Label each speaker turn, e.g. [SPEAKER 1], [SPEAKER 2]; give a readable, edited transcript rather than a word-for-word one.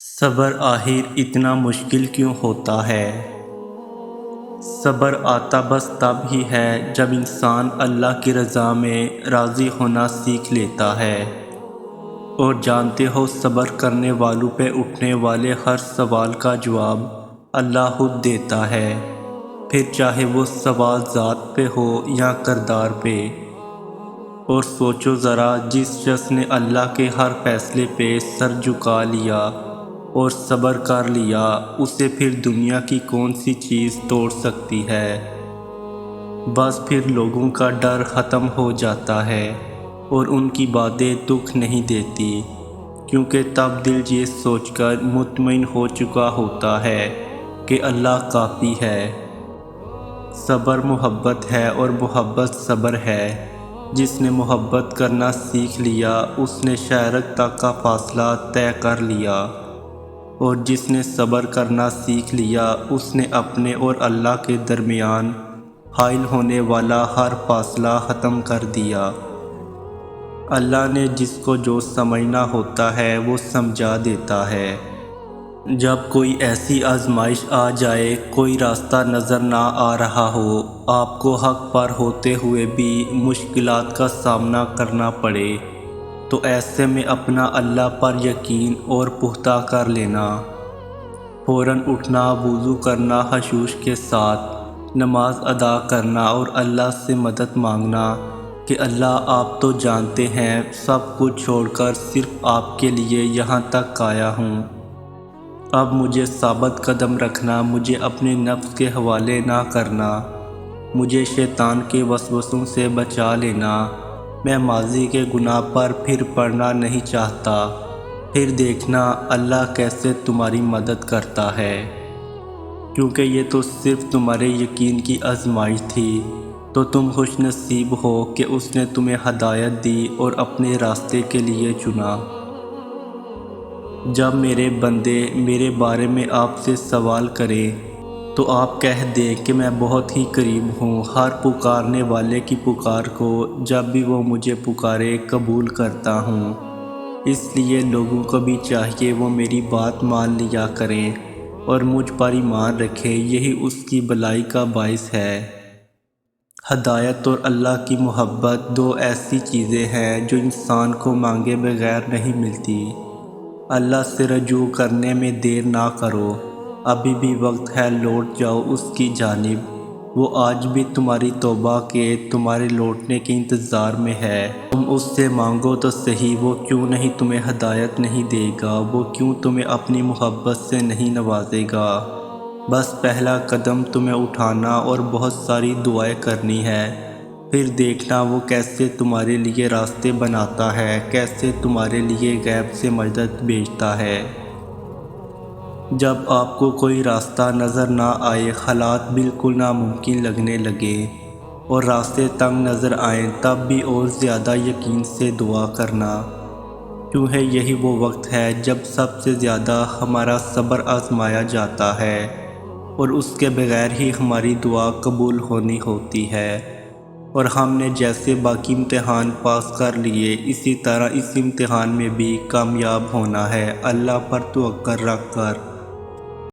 [SPEAKER 1] صبر آخر اتنا مشکل کیوں ہوتا ہے؟ صبر آتا بس تب ہی ہے جب انسان اللہ کی رضا میں راضی ہونا سیکھ لیتا ہے۔ اور جانتے ہو صبر کرنے والوں پہ اٹھنے والے ہر سوال کا جواب اللہ خود دیتا ہے، پھر چاہے وہ سوال ذات پہ ہو یا کردار پہ۔ اور سوچو ذرا، جس شخص نے اللہ کے ہر فیصلے پہ سر جھکا لیا اور صبر کر لیا، اسے پھر دنیا کی کون سی چیز توڑ سکتی ہے؟ بس پھر لوگوں کا ڈر ختم ہو جاتا ہے اور ان کی باتیں دکھ نہیں دیتی، کیونکہ تب دل یہ سوچ کر مطمئن ہو چکا ہوتا ہے کہ اللہ کافی ہے۔ صبر محبت ہے اور محبت صبر ہے۔ جس نے محبت کرنا سیکھ لیا، اس نے شہرت تک کا فاصلہ طے کر لیا، اور جس نے صبر کرنا سیکھ لیا، اس نے اپنے اور اللہ کے درمیان حائل ہونے والا ہر فاصلہ ختم کر دیا۔ اللہ نے جس کو جو سمجھنا ہوتا ہے وہ سمجھا دیتا ہے۔ جب کوئی ایسی آزمائش آ جائے، کوئی راستہ نظر نہ آ رہا ہو، آپ کو حق پر ہوتے ہوئے بھی مشکلات کا سامنا کرنا پڑے، تو ایسے میں اپنا اللہ پر یقین اور پختہ کر لینا، فوراً اٹھنا، وضو کرنا، خشوع کے ساتھ نماز ادا کرنا اور اللہ سے مدد مانگنا کہ اللہ آپ تو جانتے ہیں سب کچھ چھوڑ کر صرف آپ کے لیے یہاں تک آیا ہوں۔ اب مجھے ثابت قدم رکھنا، مجھے اپنے نفس کے حوالے نہ کرنا، مجھے شیطان کے وسوسوں سے بچا لینا۔ میں ماضی کے گناہ پر پھر پڑنا نہیں چاہتا۔ پھر دیکھنا اللہ کیسے تمہاری مدد کرتا ہے، کیونکہ یہ تو صرف تمہارے یقین کی آزمائش تھی، تو تم خوش نصیب ہو کہ اس نے تمہیں ہدایت دی اور اپنے راستے کے لیے چنا۔ جب میرے بندے میرے بارے میں آپ سے سوال کریں تو آپ کہہ دیں کہ میں بہت ہی قریب ہوں، ہر پکارنے والے کی پکار کو جب بھی وہ مجھے پکارے قبول کرتا ہوں۔ اس لیے لوگوں کو بھی چاہیے وہ میری بات مان لیا کریں اور مجھ پر ایمان رکھیں، یہی اس کی بھلائی کا باعث ہے۔ ہدایت اور اللہ کی محبت دو ایسی چیزیں ہیں جو انسان کو مانگے بغیر نہیں ملتی۔ اللہ سے رجوع کرنے میں دیر نہ کرو، ابھی بھی وقت ہے، لوٹ جاؤ اس کی جانب۔ وہ آج بھی تمہاری توبہ کے، تمہارے لوٹنے کے انتظار میں ہے۔ تم اس سے مانگو تو صحیح، وہ کیوں نہیں تمہیں ہدایت نہیں دے گا، وہ کیوں تمہیں اپنی محبت سے نہیں نوازے گا۔ بس پہلا قدم تمہیں اٹھانا اور بہت ساری دعائیں کرنی ہے، پھر دیکھنا وہ کیسے تمہارے لیے راستے بناتا ہے، کیسے تمہارے لیے غیب سے مدد بھیجتا ہے۔ جب آپ کو کوئی راستہ نظر نہ آئے، حالات بالکل ناممکن لگنے لگیں اور راستے تنگ نظر آئیں، تب بھی اور زیادہ یقین سے دعا کرنا، کیونکہ یہی وہ وقت ہے جب سب سے زیادہ ہمارا صبر آزمایا جاتا ہے اور اس کے بغیر ہی ہماری دعا قبول ہونی ہوتی ہے۔ اور ہم نے جیسے باقی امتحان پاس کر لیے، اسی طرح اس امتحان میں بھی کامیاب ہونا ہے۔ اللہ پر توکل رکھ کر